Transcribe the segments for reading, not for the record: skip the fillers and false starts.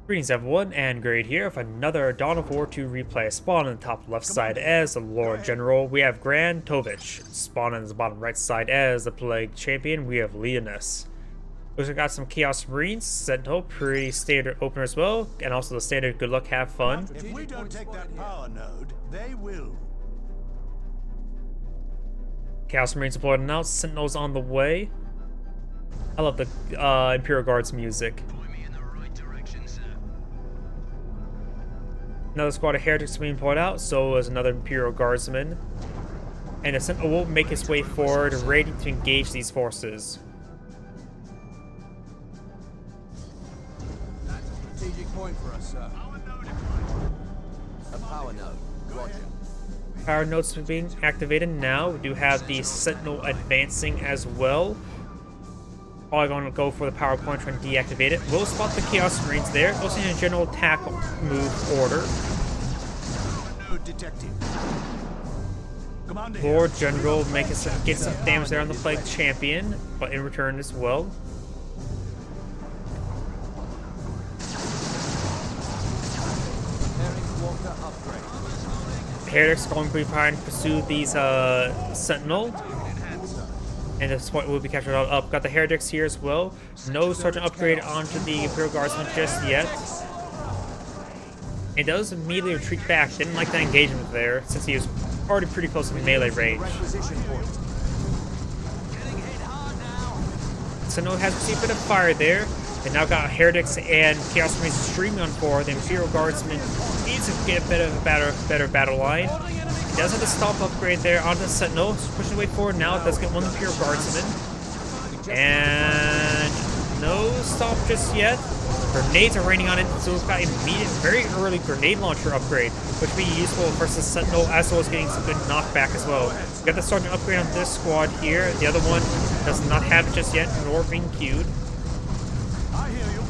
Greetings everyone, and Grade here with another Dawn of War 2 replay. Spawn on the top left side as the Lord General, we have Grantovich. Spawn on the bottom right side as the Plague Champion, we have Leonus. We also got some Chaos Marines, Sentinel, pretty standard opener as well, and also the standard good luck, have fun. If we don't take that power node, they will. Chaos Marines deployed now, Sentinels on the way. I love the Imperial Guard's music. Another squad of heretics being pulled out, so is another Imperial Guardsman. And the Sentinel will make his way forward, ready to engage these forces. That's a strategic point for us, sir. A power node. Roger. Power nodes being activated now. We do have the Sentinel advancing as well. Probably going to go for the power point, trying to deactivate it. We'll spot the Chaos Marines there. Also in a general attack move order. Lord General get some damage there on the Plague Champion, but in return as well. Heretics going to be trying to pursue these Sentinel. And this point will be captured up. Got the heretics here as well. No sergeant upgrade onto the Imperial Guardsman just yet. It does immediately retreat back. Didn't like that engagement there, since he was already pretty close to melee range. Sentinel has received a bit of fire there. And now got heretics and Chaos Marines streaming on board. The Imperial Guardsman needs to get a bit of a better battle line. He does have the stop upgrade there on the Sentinel. He's pushing the way forward now. It does get one Imperial Guardsman. And no stop just yet. Grenades are raining on it, so it's got immediate, very early grenade launcher upgrade, which will be useful versus Sentinel, as well as getting some good knockback as well. We got the sergeant upgrade on this squad here. The other one does not have it just yet, nor being queued. I hear you.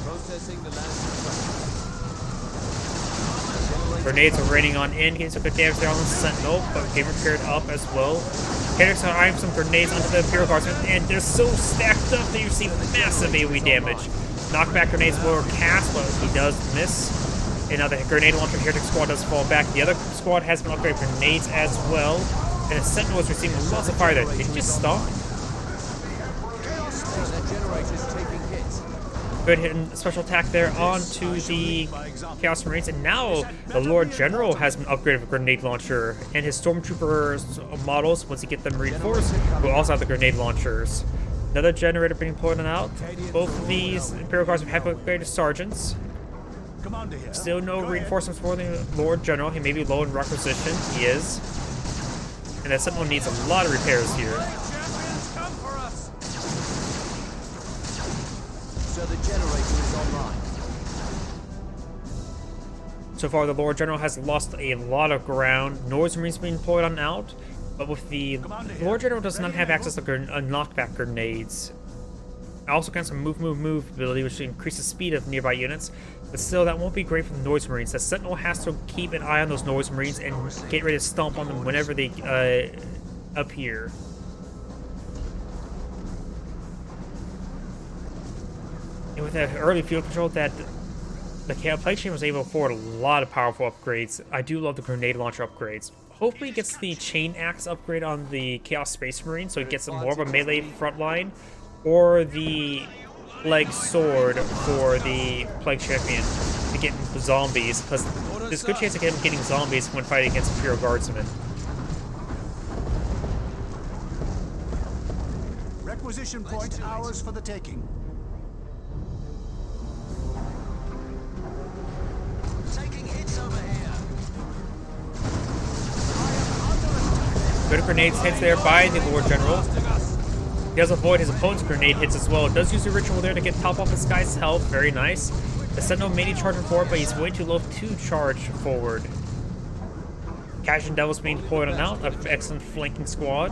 Processing the land. Grenades are raining on in, getting some good damage there on the Sentinel, but getting repaired up as well. Heretics are eyeing some grenades onto the Imperial Guardsmen, and they're so stacked up that you receive massive AoE damage. Knockback grenades were cast, but he does miss. And now the grenade launcher Heretic squad does fall back. The other squad has been upgraded with grenades as well. And the Sentinel is receiving lots of fire there. Did he just stop? Good hit and special attack there onto the Chaos Marines, and now the Lord General has been upgraded with a grenade launcher, and his Stormtrooper models, once you get them reinforced, will also have the grenade launchers. Another generator being pulled out. Both of these Imperial Guards have upgraded sergeants. Still no reinforcements for the Lord General. He may be low in requisition. He is. And the Sentinel needs a lot of repairs here. The generator is online. So far, the Lord General has lost a lot of ground. Noise Marines being deployed on out, but with the Lord General does not have access to knockback grenades. Also got some move ability, which increases speed of nearby units, but still that won't be great for the Noise Marines. The Sentinel has to keep an eye on those Noise Marines and get ready to stomp on them whenever they appear. And with that early field control, that the Plague Champion was able to afford a lot of powerful upgrades. I do love the grenade launcher upgrades. Hopefully he gets the Chain Axe upgrade on the Chaos Space Marine, so he gets more of a melee front line, or the Plague Sword for the Plague Champion to get zombies, because there's a good chance of him getting zombies when fighting against Imperial Guardsmen. Requisition point ours for the taking. Good grenades hits there by the Lord General. He does avoid his opponent's grenade hits as well. Does use the ritual there to get top off this guy's health. Very nice. The Sentinel may need charging forward, but he's way too low to charge forward. Agion Devil's being deployed on out. An excellent flanking squad.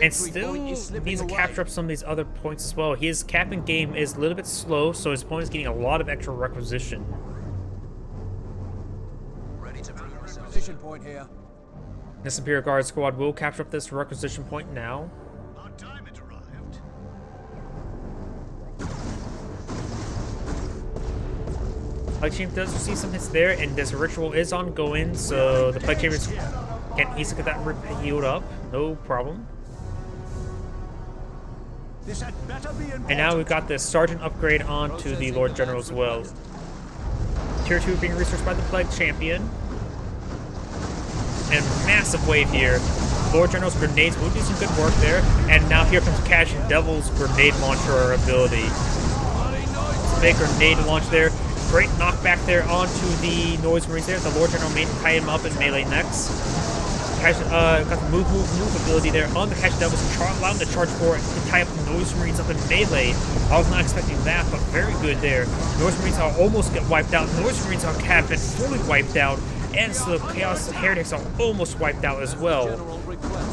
And still needs to capture up some of these other points as well. His capping game is a little bit slow, so his opponent is getting a lot of extra requisition. Requisition point here. This Imperial Guard squad will capture up this requisition point now. Our time has arrived. Plague Champion does receive some hits there, and this ritual is ongoing, so the Plague Champions can easily get that healed up. No problem. And now we've got the Sergeant upgrade onto the Lord General as well. Tier 2 being researched by the Plague Champion. And massive wave here. Lord General's grenades will do some good work there. And now here comes Cash and Devil's grenade launcher ability. Big grenade launch there. Great knockback there onto the Noise Marines there. The Lord General may tie him up in melee next. Got the move ability there on the Cash Devils, allowing the charge forward to tie up the Noise Marines up in melee. I was not expecting that, but very good there. Noise Marines are almost get wiped out. Noise Marines have been fully wiped out, and so the Chaos Heretics are almost wiped out as well.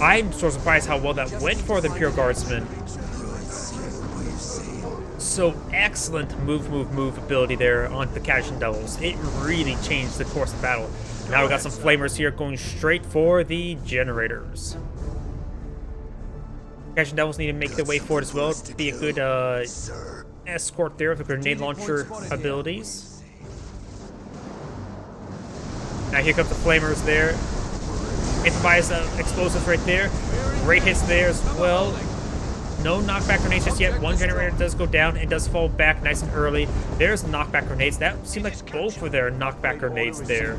I'm so surprised how well that went for the Imperial Guardsmen. So excellent move ability there on the Cash and Devils. It really changed the course of battle. Now we got some flamers here going straight for the generators. Cash and Devils need to make their way forward as well to be a good escort there with the grenade launcher abilities. Now here comes the flamers there. Improvised explosives right there. Great hits there as well. No knockback grenades just yet. One generator does go down and does fall back nice and early. There's knockback grenades. That seemed like both were their knockback grenades there.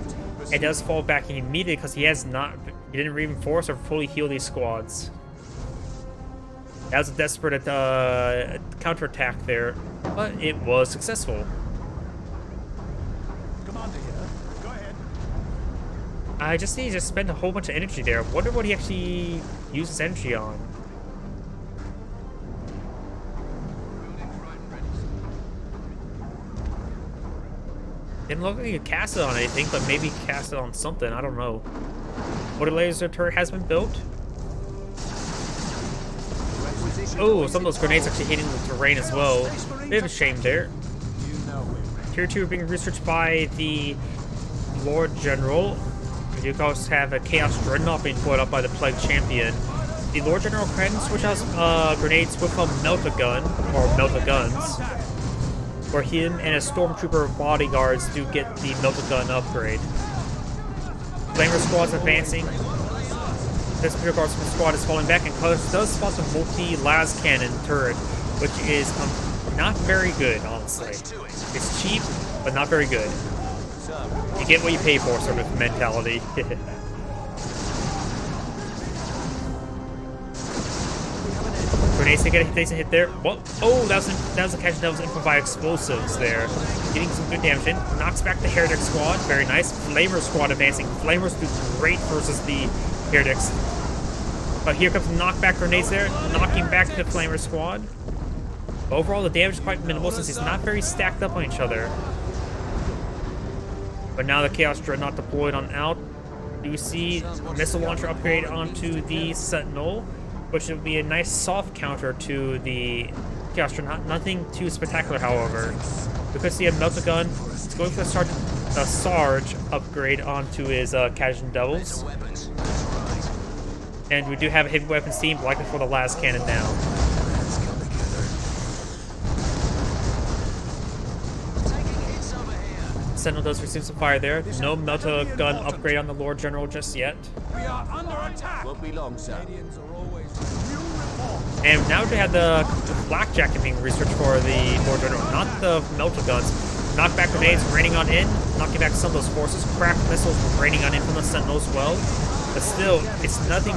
It does fall back immediately because he didn't reinforce or fully heal these squads. That was a desperate counterattack there, but it was successful. Commander here. Go ahead. I just need to spend a whole bunch of energy there. Wonder what he actually uses energy on. Didn't look like he could cast it on anything, but maybe cast it on something. I don't know. What a laser turret has been built. Oh, some of those grenades actually hitting the terrain as well. Bit of a shame there. Tier 2 being researched by the Lord General. We do also have a Chaos Dreadnought being put up by the Plague Champion. The Lord General can switch out grenades with a Melt-A-Gun, or Melt-A-Guns, where him and his Stormtrooper bodyguards do get the Melt-A-Gun upgrade. Flamer squad's advancing. This Imperial Guardsman squad is falling back and does spot a multi-las cannon turret, which is not very good, honestly. It's cheap, but not very good. You get what you pay for, sort of mentality. Grenades to get a decent hit there. Well, oh, that was a Cash and Devil's improvised explosives there. Getting some good damage in. Knocks back the Heretic squad. Very nice. Flamer squad advancing. Flamers do great versus the Heretics. But here comes knockback grenades there. Knocking back the Flamer squad. Overall, the damage is quite minimal since it's not very stacked up on each other. But now the Chaos Dreadnought deployed on out. You see missile launcher upgrade onto the Sentinel, which will be a nice soft counter to the Chaos Dreadnought. Nothing too spectacular, however. We could see a Melt-A-Gun. It's going for a Sarge upgrade onto his Cash and Devils. And we do have a heavy weapons team, likely for the last cannon now. Sentinel does receive some fire there. No Melt-A-Gun upgrade on the Lord General just yet. We are under attack. Won't be long, sir. And now we have the Blackjack being researched for the Lord General, not the Melt-A-Guns. Knockback grenades raining on in, knocking back some of those forces. Cracked missiles raining on in from the Sentinel as well. But still, it's nothing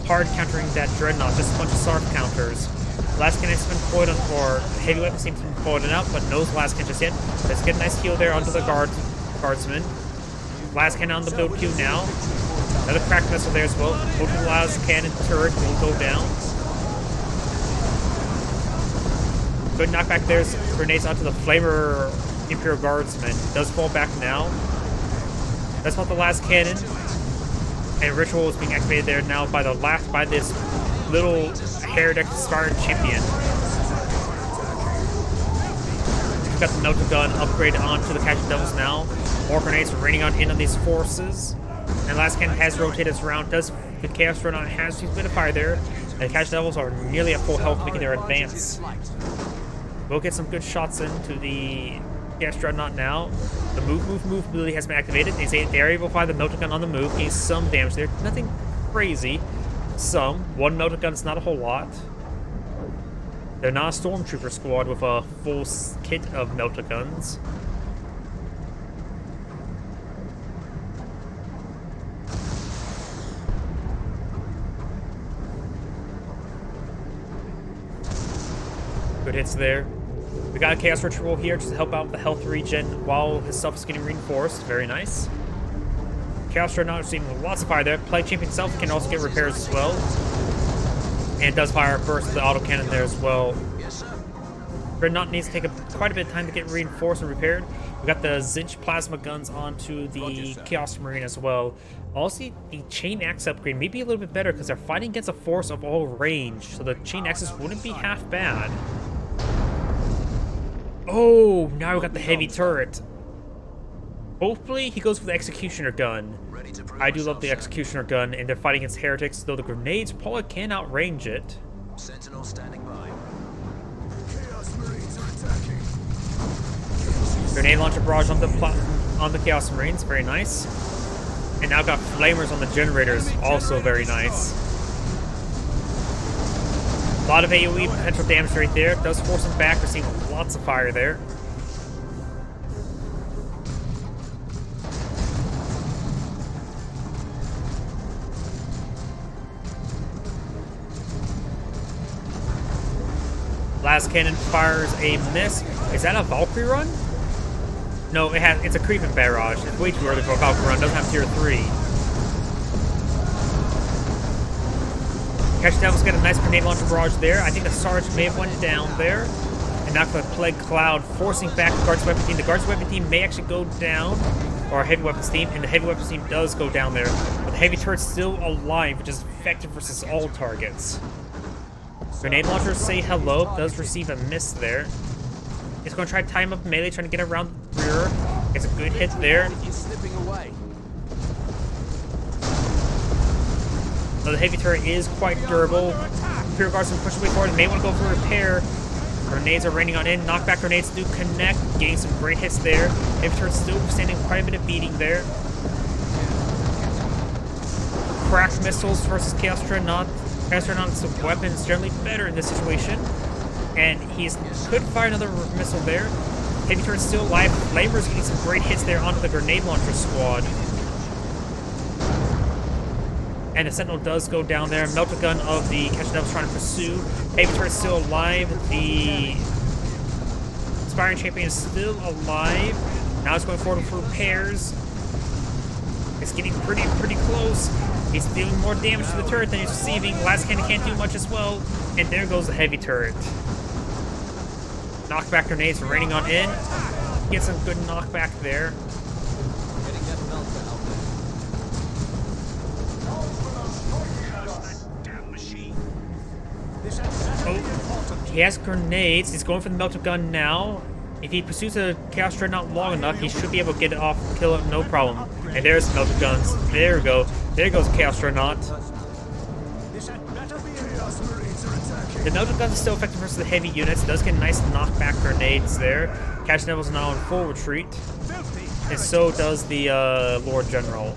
hard countering that Dreadnought, just a bunch of Sarge counters. Last cannon has been deployed on, or heavy weapons seem to be deployed out, but no last cannon just yet. Let's get a nice heal there onto the guardsman. Last cannon on the build queue now. Another cracked missile there as well. Multiple last cannon turret will go down. Good knockback there's grenades onto the Flamer Imperial Guardsman. Does fall back now. That's not the last cannon. And Ritual is being activated there now by this little Heretic Spartan champion. We've got the Melt-A-Gun upgrade onto the Cash and Devils now. More grenades are raining on in on these forces. And last cannon has rotated around. The Chaos Dreadnought has used a bit of fire there. And the Cash Devils are nearly at full health, making their advance. We'll get some good shots into the Chaos Dreadnought now. The move ability has been activated. They are able to fire the melter gun on the move, gain some damage there. Nothing crazy. Some. One melter gun is not a whole lot. They're not a stormtrooper squad with a full kit of melter guns. Good hits there. We got a Chaos Ritual here just to help out with the health regen while his stuff is getting reinforced. Very nice. Chaos Dreadnought is receiving lots of fire there. Plague Champion itself can also get repairs as well. And it does fire a burst of the autocannon there as well. Dreadnought needs to take quite a bit of time to get reinforced and repaired. We got the Zinch plasma guns onto the Chaos Marine as well. Also, the chain axe upgrade may be a little bit better because they're fighting against a force of all range, so the chain axes wouldn't be half bad. Oh, now we got the heavy turret. Hopefully he goes for the Executioner gun. I do love the Executioner gun, and they're fighting against heretics, though the grenades probably can outrange it. Sentinel standing by. Chaos Marines are attacking. Grenade launcher barrage on the Chaos Marines, very nice. And now got flamers on the generators, also very nice. A lot of AoE potential damage right there. Does force him back, receiving lots of fire there. Last cannon fires a miss. Is that a Valkyrie run? No, it's a creeping barrage. It's way too early for a Valkyrie run. Doesn't have tier 3. Catch Devil's got a nice grenade launcher barrage there. I think the Sarge may have went down there. And now the Plague Cloud forcing back the Guards Weapon Team. The Guards Weapon Team may actually go down. Or Heavy Weapons Team. And the Heavy Weapons Team does go down there. But the Heavy Turret's still alive, which is effective versus all targets. Grenade launchers say hello. Does receive a miss there. He's going to try to tie him up melee, trying to get around the rear. It's a good hit there. He's slipping away. So the heavy turret is quite durable. Imperial Guards can push away forward and may want to go for repair. Grenades are raining on in. Knockback grenades do connect, getting some great hits there. Heavy turret still standing quite a bit of beating there. Cracked missiles versus Chaos Dreadnought. Chaos Dreadnought's weapons generally better in this situation. And he could fire another missile there. Heavy turret's still alive. Flamer's getting some great hits there onto the grenade launcher squad. And the Sentinel does go down there. Melter gun of the Catch Devil's trying to pursue. Heavy turret's still alive. The Inspiring Champion is still alive. Now it's going forward for repairs. It's getting pretty close. He's dealing more damage to the turret than he's receiving. Last cannon can't do much as well. And there goes the heavy turret. Knockback grenades raining on in. Get some good knockback there. Getting that melter out there. Oh, he has grenades. He's going for the melter gun now. If he pursues a Chaos Dreadnought long enough, he should be able to get it off, kill it, no problem. And there's the melter guns. There we go. There goes Chaos Dreadnought. The melter gun is still effective versus the heavy units. It does get nice knockback grenades there. Catch Devil's now in full retreat. And so does the Lord General.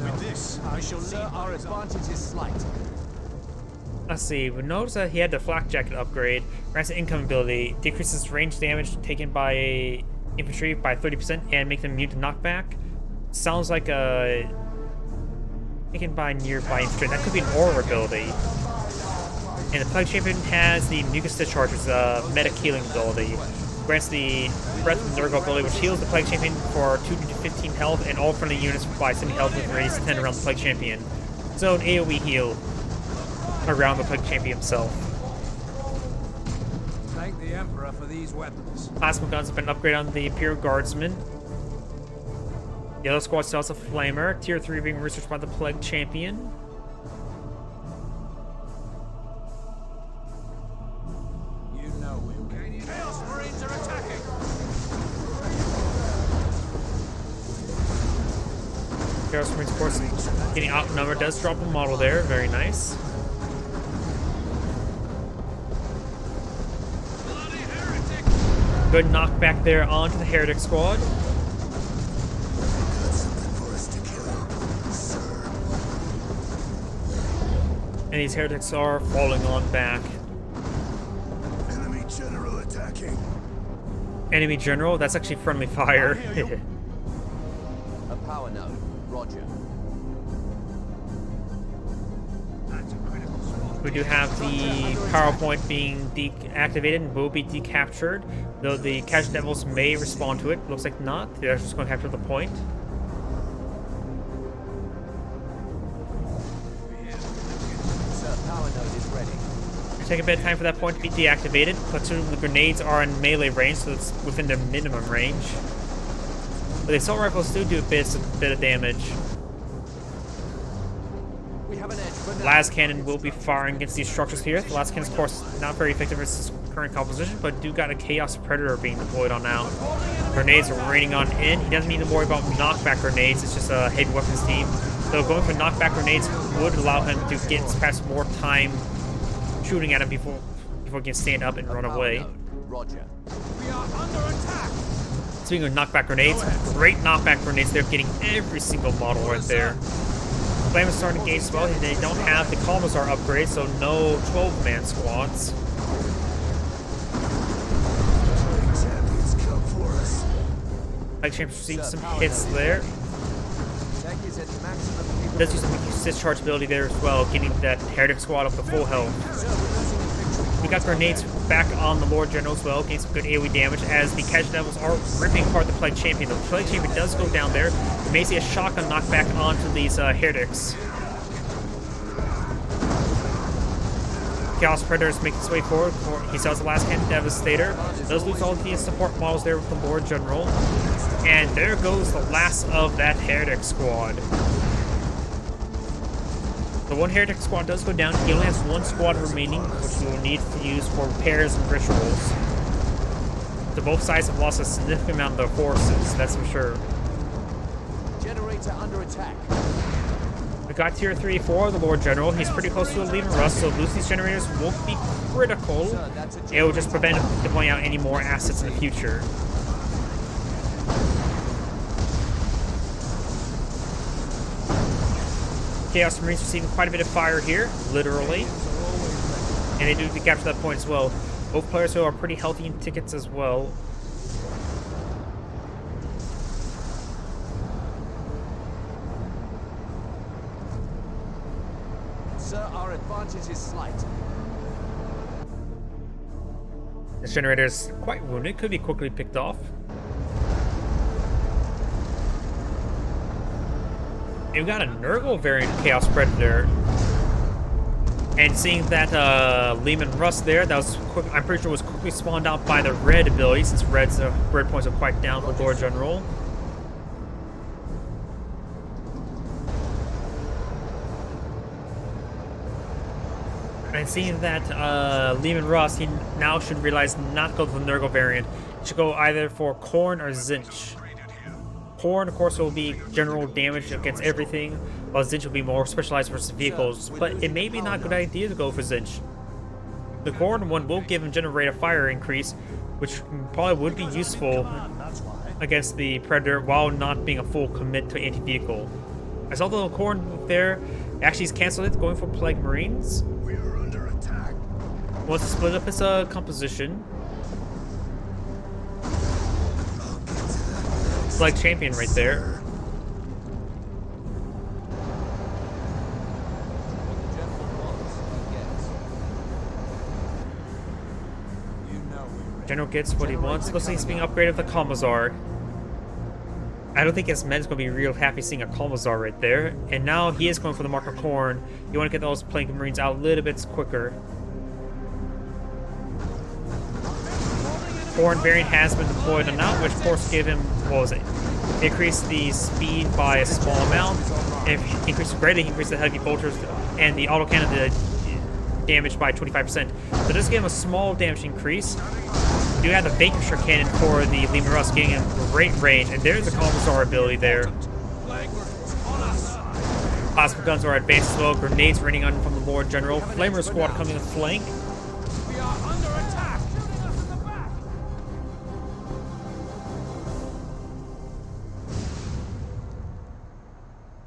With this, I shall lead Our advantage is slight. Let's see, we noticed that he had the Flak Jacket upgrade. Grants an income ability, decreases range damage taken by infantry by 30% and make them immune to knockback. Sounds like a taken by nearby infantry. That could be an aura ability. And the Plague Champion has the Mucus Discharger's meta healing ability. Grants the Breath of Nurgle ability, which heals the Plague Champion for 2 to 15 health, and all friendly units provide 70 health with radius 10 around the Plague Champion. So an AoE heal around the Plague Champion himself. thank the Emperor for these weapons. Plasma guns have been upgraded on the Imperial Guardsmen. The other squad still has a Flamer. Tier 3 being researched by the Plague Champion. You know we'll gain it. Chaos Marines are attacking. Chaos Marines, of course, getting outnumbered. Does drop a model there. Very nice. Good knockback there onto the Heretic squad. And these heretics are falling on back. Enemy general attacking. Enemy general? That's actually friendly fire. A power node. Roger. We do have the power point being deactivated and will be decaptured, though the Cash Devils may respond to it. Looks like not. They're just going to capture the point. Sir, power node is ready. Take a bit of time for that point to be deactivated. Platoon, the grenades are in melee range, so it's within their minimum range. But the assault rifles do do a bit of damage. We have an edge for now. Las cannon will be firing against these structures here. The las cannon, of course, not very effective versus current composition, but do got a Chaos Predator being deployed on now. Grenades are raining on in. He doesn't need to worry about knockback grenades. It's just a heavy weapons team. So going for knockback grenades would allow him to get perhaps more time shooting at him before he can stand up and run away. Roger. We are under attack. Speaking of knockback grenades, great knockback grenades. They're getting every single model right there. Flame is starting to engage as well. They don't have the Commissar upgrade, so no 12-man squads. Champions come for us. Like Champs received some hits there. Tech is at maximum capability. Does use some discharge ability there as well, getting that Heretic squad up to full health. Sir, we're losing infantry. We got grenades back on the Lord General as well, getting some good AoE damage as the Cash Devils are ripping apart the Plague Champion. The Plague Champion does go down there. We may see a shotgun knockback onto these Heretics. Chaos Predator is making his way forward. He sells the last hand Devastator. Does lose all of the support models there with the Lord General. And there goes the last of that Heretic squad. The one Heretic squad does go down. He only has one squad remaining, which he will need to use for repairs and rituals. So both sides have lost a significant amount of their forces, that's for sure. Generator under attack. We got tier 3 for the Lord General. He's pretty close to a lead and rust, so losing these generators won't be critical. It will just prevent him deploying out any more assets in the future. Chaos Marines receiving quite a bit of fire here, literally. And they do capture that point as well. Both players who are pretty healthy in tickets as well. Sir, our advantage is slight. This generator is quite wounded, could be quickly picked off. We've got a Nurgle variant Chaos Predator. And seeing that Lehman Rust there, that was quick, I'm pretty sure was quickly spawned out by the red ability, since red points are quite down for Lord General. And seeing that Lehman Rust, he now should realize not to go for the Nurgle variant. He should go either for Khorne or Zinch. Khorne, of course, will be general damage against everything, while Zinch will be more specialized versus vehicles, but it may be not a good idea to go for Zinch. The Khorne one will give him generate a fire increase, which probably would be useful against the Predator while not being a full commit to anti-vehicle. I saw the little Khorne there, actually he's canceled it, going for Plague Marines. We are under attack. Wants to split up his composition. Plague Champion right there. What the general wants, he gets. You know we General gets what he wants. Looks like he's being upgraded with a Commissar. I don't think his men's going to be real happy seeing a Commissar right there. And now he is going for the Mark of Khorne. You want to get those Plague Marines out a little bit quicker. Khorne variant has been deployed and now, which of course gave him, what was it? Increase the speed by a small amount. If increase greatly, increase the heavy bolters and the autocannon damage by 25%. So this gave him a small damage increase. We do have the Vanquisher cannon for the Lehman Rust, getting him great range, and there's a Commissar ability there. Plasma guns are advanced as well. Grenades raining on from the Lord General. Flamer squad coming to flank. are under attack.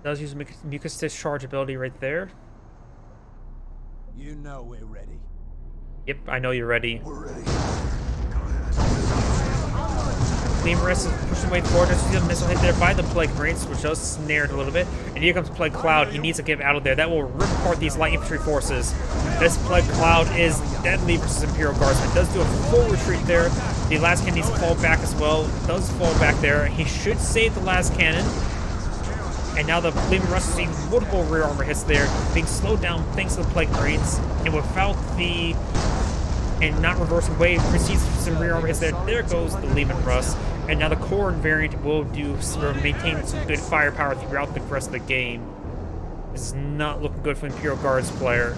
Does use mucus discharge ability right there. You know we're ready. Yep, I know you're ready. We're ready. Leonus is pushing way forward. There's a missile hit there by the Plague Marines, which does snare it a little bit. And here comes Plague Cloud. He needs to get out of there. That will rip apart these light infantry forces. This Plague Cloud is deadly versus Imperial Guardsman. Does do a full retreat there. The last cannon needs to fall back as well. Does fall back there. He should save the last cannon. And now the Leman Russ is seeing multiple rear armor hits there, being slowed down thanks to the Plague Marines. And without the... and not reversing wave, receives some rear armor hits there. There goes the Leman Russ. And now the core variant will maintain some good firepower throughout the rest of the game. This is not looking good for the Imperial Guards player.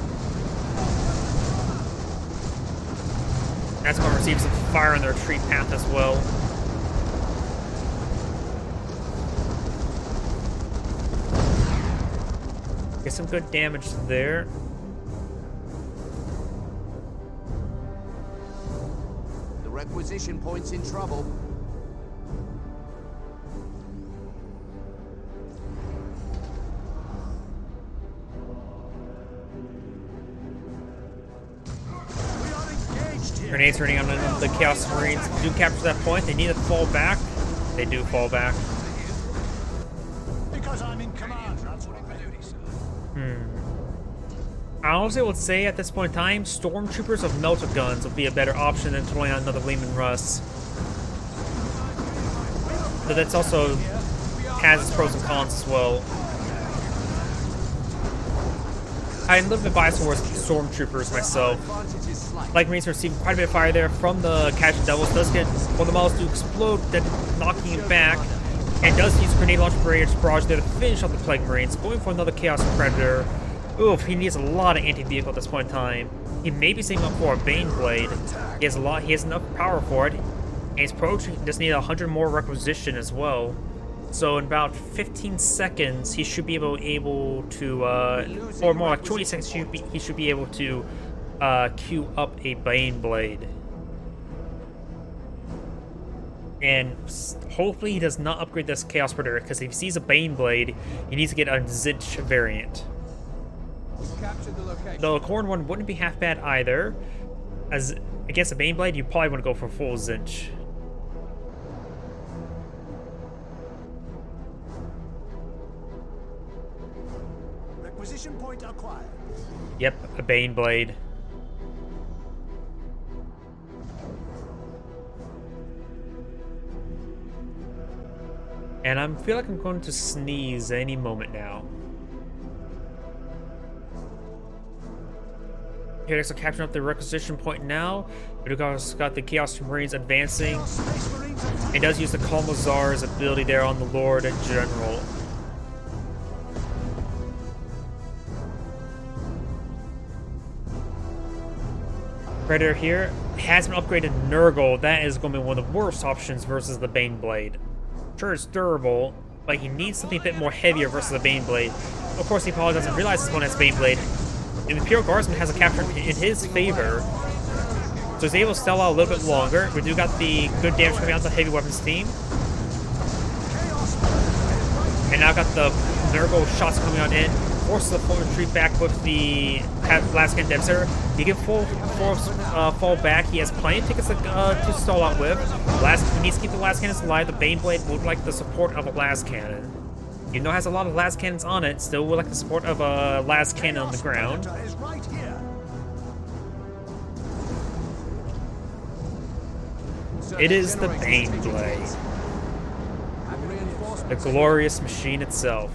That's going to receive some fire on their retreat path as well. Get some good damage there. The requisition point's in trouble. Grenades running on the Chaos Marines. Do capture that point. They need to fall back. They do fall back. Because I'm in command. That's what I do. I honestly would say at this point in time, Stormtroopers of melter guns would be a better option than throwing out another Leman Russ. But that's also has its pros and cons as well. I'm a little bit biased towards Stormtroopers myself. Like Marines receiving quite a bit of fire there from the Casual Devils. Does get one of the models to explode, then knocking him back. And does use grenade launcher barrage there to finish off the Plague Marines. Going for another Chaos Predator. Oof, he needs a lot of anti-vehicle at this point in time. He may be saving up for a Bane Blade. He has enough power for it. And he's approaching, just need 100 more requisition as well. So in about 15 seconds, he should be able to, or more like 20 seconds, he should be able to queue up a Bane Blade. And hopefully he does not upgrade this Chaos Predator, because if he sees a Bane Blade, he needs to get a Zinch variant. The Corn one wouldn't be half bad either. As against a Bane Blade, you probably want to go for full Zinch. Requisition point acquired. Yep, a Bane Blade. And I feel like I'm going to sneeze any moment now. Here, next, we're capturing up the requisition point now. We've got the Chaos Marines advancing. It does use the Kalmazar's ability there on the Lord General. Predator here has been upgraded to Nurgle. That is going to be one of the worst options versus the Bane Blade. Sure, it's durable, but he needs something a bit more heavier versus the Bane Blade. Of course, he probably doesn't realize this one has Bane Blade. And the Imperial Guardsman has a capture in his favor, so he's able to stall out a little bit longer. We do got the good damage coming out of the heavy weapons team. And now got the Nurgle shots coming on in. Forces the full retreat back with the last cannon Devastator. He can fall back. He has plenty of tickets to stall out with. He needs to keep the last cannons alive. The Bane Blade would like the support of a last cannon. Even though it has a lot of last cannons on it, still would like the support of a last cannon on the ground. It is the Bane Blade. The glorious machine itself.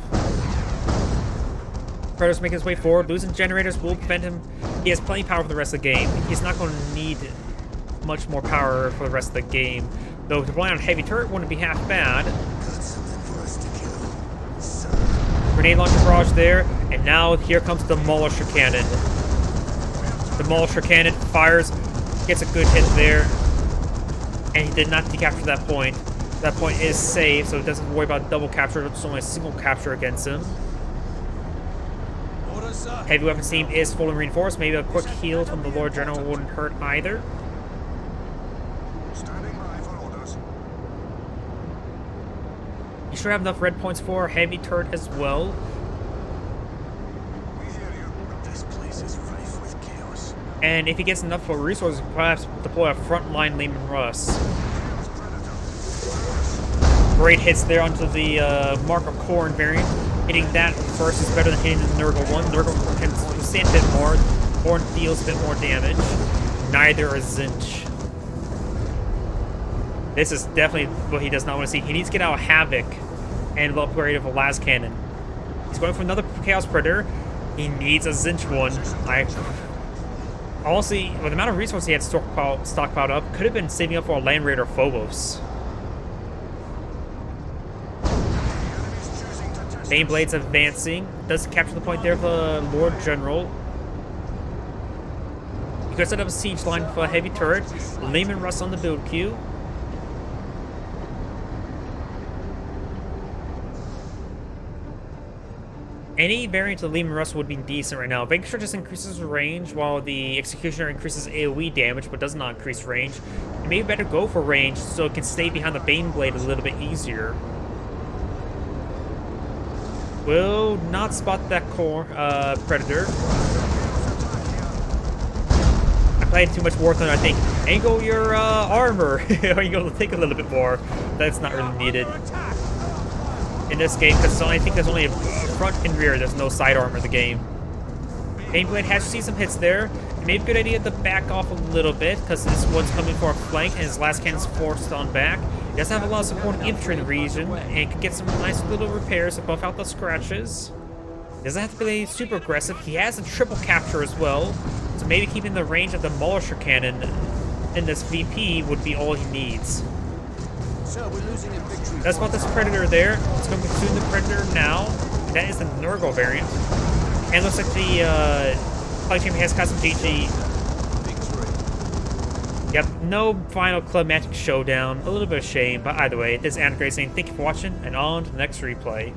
Predator's making his way forward. Losing generators will prevent him. He has plenty of power for the rest of the game. He's not going to need much more power for the rest of the game. Though deploying on a heavy turret wouldn't be half bad. Grenade launcher barrage there, and now here comes the Demolisher Cannon. The Demolisher Cannon fires, gets a good hit there, and he did not decapture that point. That point is safe, so he doesn't worry about double capture. It's only a single capture against him. Heavy weapons team is fully reinforced. Maybe a quick heal from the Lord General wouldn't hurt either. He sure I have enough red points for heavy turret as well. This place is rife with chaos. And if he gets enough for resources, perhaps deploy a frontline Lehman Russ. Great hits there onto the Mark of Corn variant. Hitting that first is better than hitting the Nurgle one. Nurgle can withstand a bit more. Corn deals a bit more damage. Neither is Zinch. This is definitely what he does not want to see. He needs to get out of Havoc and the upgrade of a last cannon. He's going for another Chaos Predator. He needs a Zinch one. Honestly, with the amount of resources he had stockpiled up, could have been saving up for a Land Raider Phobos. Baneblade's advancing. Does capture the point there of the Lord General. You could set up a siege line for a heavy turret. Lehman Russ on the build queue. Any variant of Lehman Russ would be decent right now. Vanquisher just increases range while the Executioner increases AoE damage but does not increase range. It may be better go for range so it can stay behind the Baneblade a little bit easier. Will not spot that Predator. I played too much War Thunder, I think. Angle your armor, or you'll take a little bit more. That's not really needed in this game, because I think there's only a front and rear, there's no side armor in the game. Baneblade has to see some hits there. It may be a good idea to back off a little bit, because this one's coming for a flank, and his last cannon's forced on back. He doesn't have a lot of supporting infantry in the region, and can get some nice little repairs to buff out the scratches. Doesn't have to be super aggressive. He has a triple capture as well, so maybe keeping the range of the Molisher cannon in this VP would be all he needs. Sir, we're losing in victory. That's about this Predator there. It's going to consume the Predator now. That is the Nurgle variant. And looks like the Plague Champion has got some GG. Yep, no final climactic showdown. A little bit of shame, but either way, this is Anna Gray saying thank you for watching, and on to the next replay.